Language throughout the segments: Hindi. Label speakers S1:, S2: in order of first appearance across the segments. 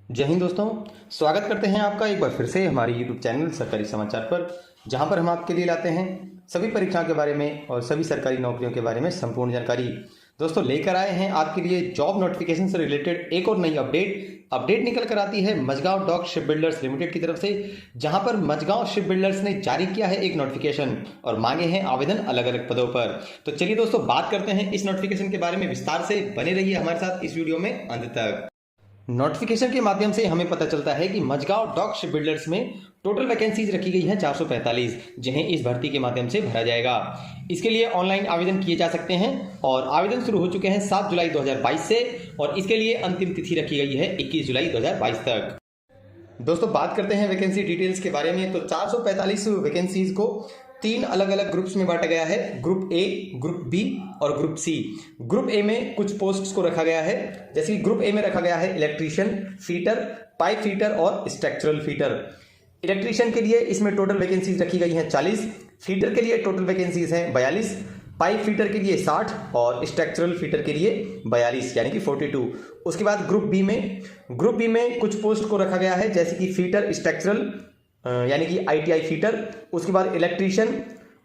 S1: जय हिंद दोस्तों, स्वागत करते हैं आपका एक बार फिर से हमारे YouTube चैनल सरकारी समाचार पर, जहां पर हम आपके लिए लाते हैं सभी परीक्षाओं के बारे में और सभी सरकारी नौकरियों के बारे में संपूर्ण जानकारी। दोस्तों लेकर आए हैं आपके लिए जॉब नोटिफिकेशन से रिलेटेड एक और नई अपडेट निकल कर आती है Mazagon dock ship builders limited की तरफ से, जहां पर मझगांव शिप बिल्डर्स ने जारी किया है एक नोटिफिकेशन और मांगे हैं आवेदन अलग अलग पदों पर। तो चलिए दोस्तों बात करते हैं इस नोटिफिकेशन के बारे में विस्तार से। बने रहिए हमारे साथ इस वीडियो में अंत तक। नोटिफिकेशन के माध्यम से हमें पता चलता है कि मझगांव डॉक शिप बिल्डर्स में टोटल वैकेंसीज रखी गई हैं 445, जिन्हें इस भर्ती के माध्यम से भरा जाएगा। इसके लिए ऑनलाइन आवेदन किए जा सकते हैं और आवेदन शुरू हो चुके हैं 7 जुलाई 2022 से और इसके लिए अंतिम तिथि रखी गई है 21 जुलाई 2022 तक। दोस्तों बात करते हैं वैकेंसी डिटेल्स के बारे में। तो 445 वैकेंसीज को 3 अलग अलग ग्रुप्स में बांटा गया है, ग्रुप ए, ग्रुप बी और ग्रुप सी। ग्रुप ए में कुछ पोस्ट्स को रखा गया है, जैसे कि ग्रुप ए में रखा गया है इलेक्ट्रीशियन, फीटर, पाइप फीटर और स्ट्रक्चरल फीटर। इलेक्ट्रीशियन के लिए इसमें टोटल वैकेंसीज रखी गई हैं 40, फीटर के लिए टोटल वैकेंसीज हैं 42, पाइप फीटर के लिए 60 और स्ट्रक्चरल फीटर के लिए 42 यानी कि 42। उसके बाद ग्रुप बी में कुछ पोस्ट को रखा गया है, जैसे कि फीटर, स्ट्रक्चरल यानी कि ITI फीटर, उसके बाद इलेक्ट्रीशियन,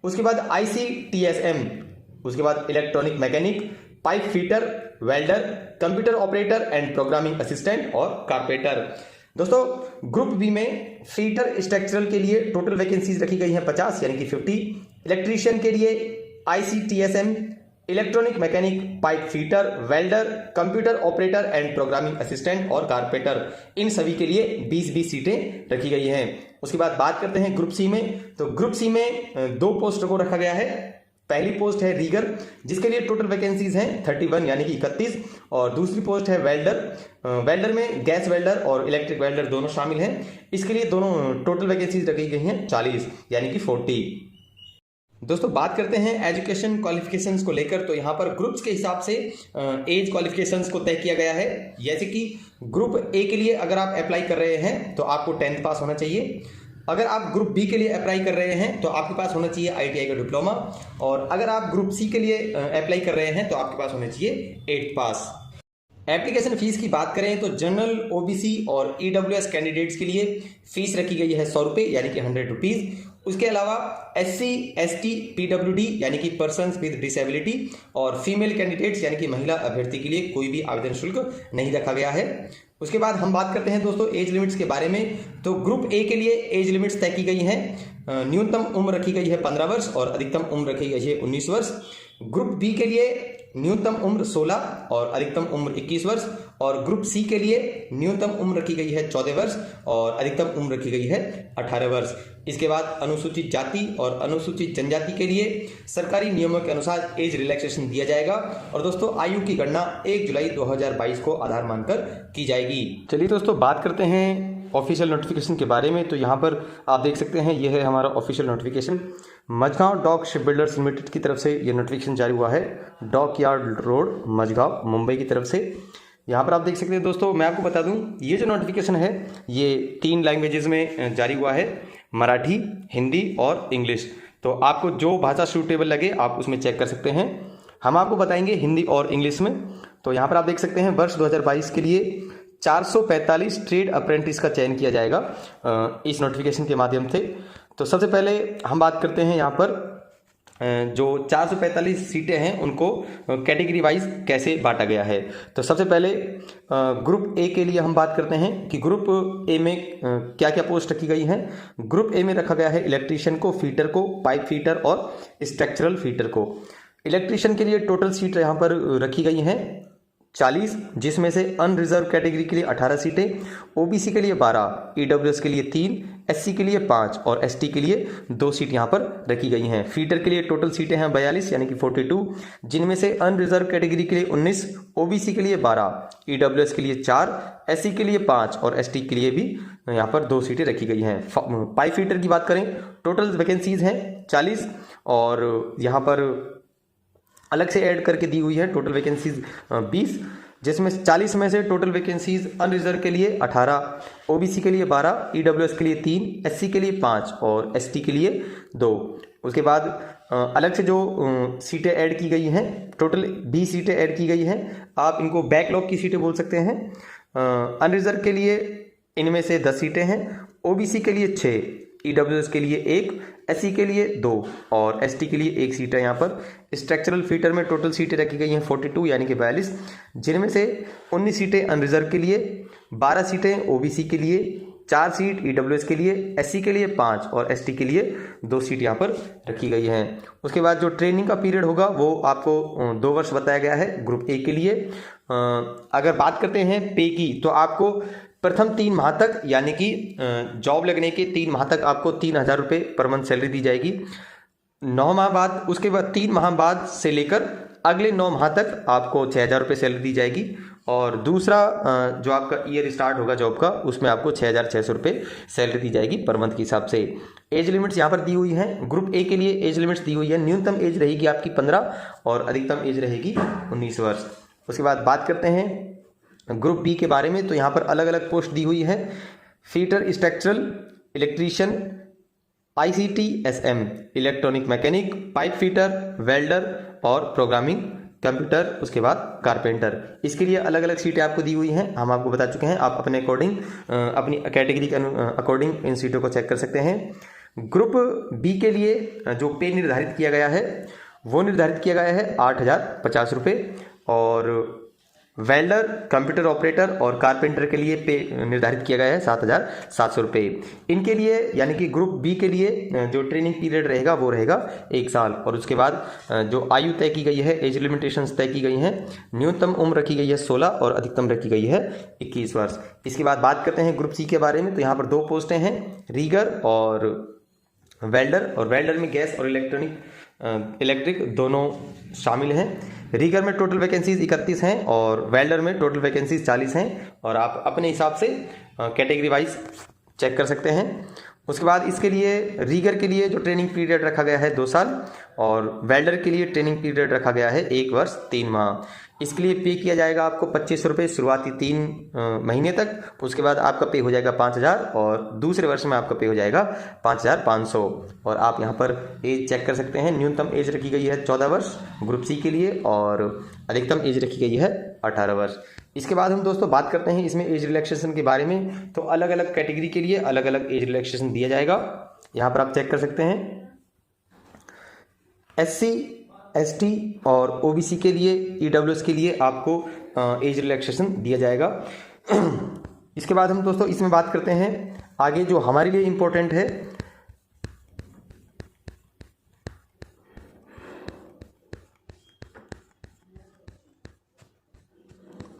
S1: उसके बाद ICTSM, उसके बाद electronic mechanic, pipe fitter, welder, computer operator and programming assistant और कारपेंटर। दोस्तों ग्रुप बी में फीटर स्ट्रक्चरल के लिए टोटल वैकेंसीज रखी गई हैं 50 यानी कि 50, इलेक्ट्रीशियन के लिए ICTSM, electronic mechanic, pipe fitter, welder, computer operator and programming assistant और कारपेंटर, इन सभी के लिए 20-20 सीटें रखी गई हैं। उसके बाद बात करते हैं ग्रुप सी में। तो ग्रुप सी में 2 पोस्ट को रखा गया है। पहली पोस्ट है रीगर, जिसके लिए टोटल वैकेंसीज हैं 31 यानी कि 31 और दूसरी पोस्ट है वेल्डर में गैस वेल्डर और इलेक्ट्रिक वेल्डर दोनों शामिल हैं। इसके लिए दोनों टोटल वैकेंसीज रखी गई हैं 40 यानी कि 40। दोस्तों बात करते हैं एजुकेशन क्वालिफिकेशंस को लेकर। तो यहाँ पर ग्रुप्स के हिसाब से एज क्वालिफिकेशंस को तय किया गया है, जैसे कि ग्रुप ए के लिए अगर आप अप्लाई कर रहे हैं तो आपको 10th पास होना चाहिए। अगर आप ग्रुप बी के लिए अप्लाई कर रहे हैं तो आपके पास होना चाहिए ITI का डिप्लोमा, और अगर आप ग्रुप सी के लिए अप्लाई कर रहे हैं तो आपके पास होना चाहिए 8th पास। एप्लीकेशन फीस की बात करें तो जनरल, OBC और EWS कैंडिडेट्स के लिए फीस रखी गई है 100 रुपये यानी कि 100 रुपीज़। उसके अलावा SC, ST, PWD यानी कि पर्सन्स विद डिसेबिलिटी और फीमेल कैंडिडेट्स यानी कि महिला अभ्यर्थी के लिए कोई भी आवेदन शुल्क नहीं रखा गया है। उसके बाद हम बात करते हैं दोस्तों एज लिमिट्स के बारे में। तो ग्रुप ए के लिए एज लिमिट्स तय की गई हैं। न्यूनतम उम्र रखी गई है 15 वर्ष और अधिकतम उम्र रखी गई है 19 वर्ष। ग्रुप बी के लिए न्यूनतम उम्र 16 और अधिकतम उम्र 21 वर्ष और ग्रुप सी के लिए न्यूनतम उम्र रखी गई है 14 वर्ष और अधिकतम उम्र रखी गई है 18 वर्ष। इसके बाद अनुसूचित जाति और अनुसूचित जनजाति के लिए सरकारी नियमों के अनुसार एज रिलैक्सेशन दिया जाएगा और दोस्तों आयु की गणना 1 जुलाई 2022 को आधार मानकर की जाएगी। चलिए दोस्तों बात करते हैं ऑफिशियल नोटिफिकेशन के बारे में। तो यहाँ पर आप देख सकते हैं यह है हमारा official notification. Mazagon dock ship builders limited की तरफ से ये नोटिफिकेशन जारी हुआ है, dockyard road Mazagon Mumbai की तरफ से। यहाँ पर आप देख सकते हैं दोस्तों, मैं आपको बता दूं ये जो नोटिफिकेशन है ये 3 लैंग्वेजेस में जारी हुआ है, मराठी, हिंदी और इंग्लिश। तो आपको जो भाषा सूटेबल लगे आप उसमें चेक कर सकते हैं। हम आपको बताएंगे हिंदी और इंग्लिश में। तो यहाँ पर आप देख सकते हैं वर्ष 2022 के लिए 445 ट्रेड अप्रेंटिस का चयन किया जाएगा इस नोटिफिकेशन के माध्यम से। तो सबसे पहले हम बात करते हैं यहाँ पर जो 445 सीटें हैं उनको कैटेगरी वाइज कैसे बांटा गया है। तो सबसे पहले ग्रुप ए के लिए हम बात करते हैं कि ग्रुप ए में क्या क्या पोस्ट रखी गई हैं। ग्रुप ए में रखा गया है इलेक्ट्रीशियन को, फीटर को, पाइप फीटर और स्ट्रक्चरल फीटर को। इलेक्ट्रीशियन के लिए टोटल सीट यहाँ पर रखी गई हैं 40, जिसमें से अनरिजर्व कैटेगरी के लिए 18 सीटें, OBC के लिए 12, EWS के लिए 3, SC के लिए 5 और ST के लिए 2 सीट यहाँ पर रखी गई हैं। फीटर के लिए टोटल सीटें हैं 42 यानी कि 42, जिनमें से अनरिजर्व कैटेगरी के लिए 19, OBC के लिए 12, EWS के लिए 4, SC के लिए 5 और ST के लिए भी यहाँ पर 2 सीटें रखी गई हैं। पाइप फीटर की बात करें टोटल वैकेंसीज हैं 40 और यहाँ पर अलग से ऐड करके दी हुई है टोटल वैकेंसीज 20, जिसमें 40 में से टोटल वैकेंसीज अनरिजर्व के लिए 18, OBC के लिए 12, EWS के लिए 3, SC के लिए 5 और ST के लिए 2। उसके बाद अलग से जो सीटें ऐड की गई हैं, टोटल 20 सीटें ऐड की गई हैं। आप इनको बैकलॉग की सीटें बोल सकते हैं। अनरिजर्व के लिए इनमें से 10 सीटें हैं, ओबीसी के लिए 6, ईडब्ल्यूएस के लिए 1, एससी के लिए 2 और एसटी के लिए 1 सीट है। यहाँ पर स्ट्रक्चरल फीटर में टोटल सीटें रखी गई हैं 42 यानी कि 42, जिनमें से 19 सीटें अनरिजर्व के लिए, 12 सीटें ओबीसी के लिए, 4 सीट ईडब्ल्यूएस के लिए, एससी के लिए 5 और एसटी के लिए 2 सीट यहाँ पर रखी गई हैं। उसके बाद जो ट्रेनिंग का पीरियड होगा वो आपको 2 वर्ष बताया गया है ग्रुप ए के लिए। अगर बात करते हैं पे की, तो आपको प्रथम 3 माह तक यानी कि जॉब लगने के 3 माह तक आपको 3,000 रुपये पर मंथ सैलरी दी जाएगी। 9 माह बाद, उसके बाद 3 माह बाद से लेकर अगले 9 माह तक आपको 6,000 रुपये सैलरी दी जाएगी। और दूसरा जो आपका ईयर स्टार्ट होगा जॉब का, उसमें आपको 6,600 रुपये सैलरी दी जाएगी पर मंथ के हिसाब से। एज लिमिट्स यहाँ पर दी हुई हैं। ग्रुप ए के लिए एज लिमिट्स दी हुई है, न्यूनतम एज रहेगी आपकी 15 और अधिकतम एज रहेगी 19 वर्ष। उसके बाद बात करते हैं ग्रुप बी के बारे में, तो यहाँ पर अलग अलग पोस्ट दी हुई है। Fitter structural, electrician, ICT/SM, electronic mechanic, pipe fitter, welder और प्रोग्रामिंग कंप्यूटर, उसके बाद कारपेंटर। इसके लिए अलग अलग सीटें आपको दी हुई हैं, हम आपको बता चुके हैं। आप अपने अकॉर्डिंग अपनी कैटेगरी के अकॉर्डिंग इन सीटों को चेक कर सकते हैं। ग्रुप बी के लिए जो पे निर्धारित किया गया है वो निर्धारित किया गया है 8,050 रुपये, और वेल्डर, कंप्यूटर ऑपरेटर और कारपेंटर के लिए पे निर्धारित किया गया है 7,700 रुपये। इनके लिए यानी कि ग्रुप बी के लिए जो ट्रेनिंग पीरियड रहेगा वो रहेगा 1 साल, और उसके बाद जो आयु तय की गई है, एज लिमिटेशंस तय की गई हैं। न्यूनतम उम्र रखी गई है 16 और अधिकतम रखी गई है 21 वर्ष। इसके बाद बात करते हैं ग्रुप सी के बारे में, तो यहाँ पर 2 पोस्टें हैं, रीगर और वेल्डर। और वेल्डर में गैस और इलेक्ट्रिक दोनों शामिल हैं। रीगर में टोटल वैकेंसीज 31 हैं और वेल्डर में टोटल वैकेंसीज 40 हैं, और आप अपने हिसाब से कैटेगरी वाइज चेक कर सकते हैं। उसके बाद इसके लिए रीगर के लिए जो ट्रेनिंग पीरियड रखा गया है 2 साल, और वेल्डर के लिए ट्रेनिंग पीरियड रखा गया है 1 वर्ष 3 माह। इसके लिए पे किया जाएगा आपको 2500 रुपये शुरुआती 3 महीने तक। उसके बाद आपका पे हो जाएगा 5,000 और दूसरे वर्ष में आपका पे हो जाएगा 5,500। और आप यहाँ पर एज चेक कर सकते हैं। न्यूनतम एज रखी गई है 14 वर्ष ग्रुप सी के लिए, और अधिकतम एज रखी गई है 18 वर्ष। इसके बाद हम दोस्तों बात करते हैं इसमें एज रिलैक्सेशन के बारे में। तो अलग अलग कैटेगरी के लिए अलग अलग एज रिलैक्सेशन दिया जाएगा, यहाँ पर आप चेक कर सकते हैं। SC, ST और OBC के लिए, EWS के लिए आपको एज रिलैक्सेशन दिया जाएगा। इसके बाद हम दोस्तों इसमें बात करते हैं आगे जो हमारे लिए इम्पोर्टेंट है,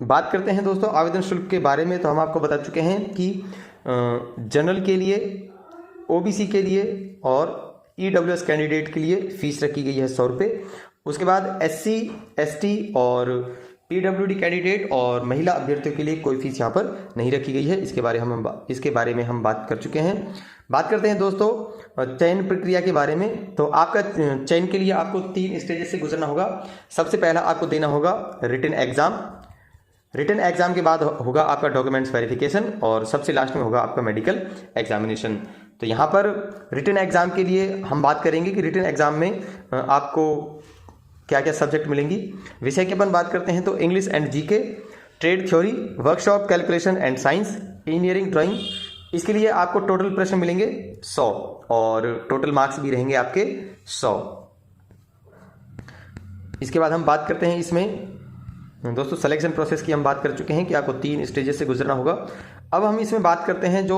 S1: बात करते हैं दोस्तों आवेदन शुल्क के बारे में। तो हम आपको बता चुके हैं कि जनरल के लिए, OBC के लिए और EWS कैंडिडेट के लिए फीस रखी गई है 100 रुपये। उसके बाद SC, ST और PWD कैंडिडेट और महिला अभ्यर्थियों के लिए कोई फीस यहाँ पर नहीं रखी गई है। इसके बारे में हम बात कर चुके हैं। बात करते हैं दोस्तों चयन प्रक्रिया के बारे में। तो आपका चयन के लिए आपको 3 स्टेजेस से गुजरना होगा। सबसे पहला आपको देना होगा रिटन एग्जाम। रिटन एग्जाम के बाद होगा आपका डॉक्यूमेंट्स वेरिफिकेशन, और सबसे लास्ट में होगा आपका मेडिकल एग्जामिनेशन। तो यहाँ पर रिटन एग्जाम के लिए हम बात करेंगे कि रिटन एग्जाम में आपको क्या क्या सब्जेक्ट मिलेंगी। विषय की अपन बात करते हैं तो English and GK, trade theory, workshop, calculation and science, engineering, drawing. इसके लिए आपको टोटल प्रश्न मिलेंगे 100 और टोटल मार्क्स भी रहेंगे आपके 100। इसके बाद हम बात करते हैं इसमें दोस्तों सिलेक्शन प्रोसेस की। हम बात कर चुके हैं कि आपको 3 स्टेजेस से गुजरना होगा। अब हम इसमें बात करते हैं जो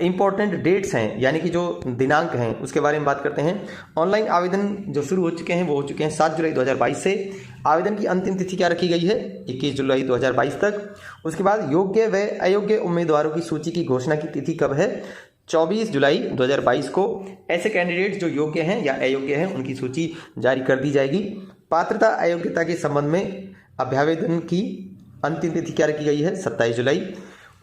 S1: इम्पोर्टेंट डेट्स हैं, यानी कि जो दिनांक हैं उसके बारे में बात करते हैं। ऑनलाइन आवेदन जो शुरू हो चुके हैं वो हो चुके हैं 7 जुलाई 2022 से। आवेदन की अंतिम तिथि क्या रखी गई है 21 जुलाई 2022 तक। उसके बाद योग्य व अयोग्य उम्मीदवारों की सूची की घोषणा की तिथि कब है 24 जुलाई 2022 को। ऐसे कैंडिडेट जो योग्य हैं या अयोग्य हैं उनकी सूची जारी कर दी जाएगी। पात्रता अयोग्यता के संबंध में अभ्यावेदन की अंतिम तिथि क्या रखी गई है 27 जुलाई।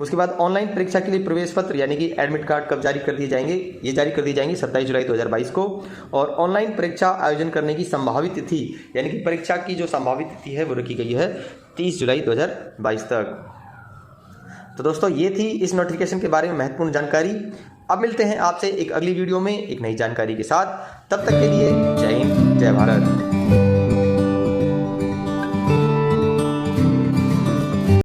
S1: उसके बाद ऑनलाइन परीक्षा के लिए प्रवेश पत्र यानी कि एडमिट कार्ड कब जारी कर दिए जाएंगे, ये जारी कर दिए जाएंगे 27 जुलाई 2022 को। और ऑनलाइन परीक्षा आयोजन करने की संभावित तिथि यानी कि परीक्षा की जो संभावित तिथि है वो रखी गई है 30 जुलाई 2022 तक। तो दोस्तों ये थी इस नोटिफिकेशन के बारे में महत्वपूर्ण जानकारी। अब मिलते हैं आपसे एक अगली वीडियो में एक नई जानकारी के साथ। तब तक के लिए जय हिंद, जय भारत।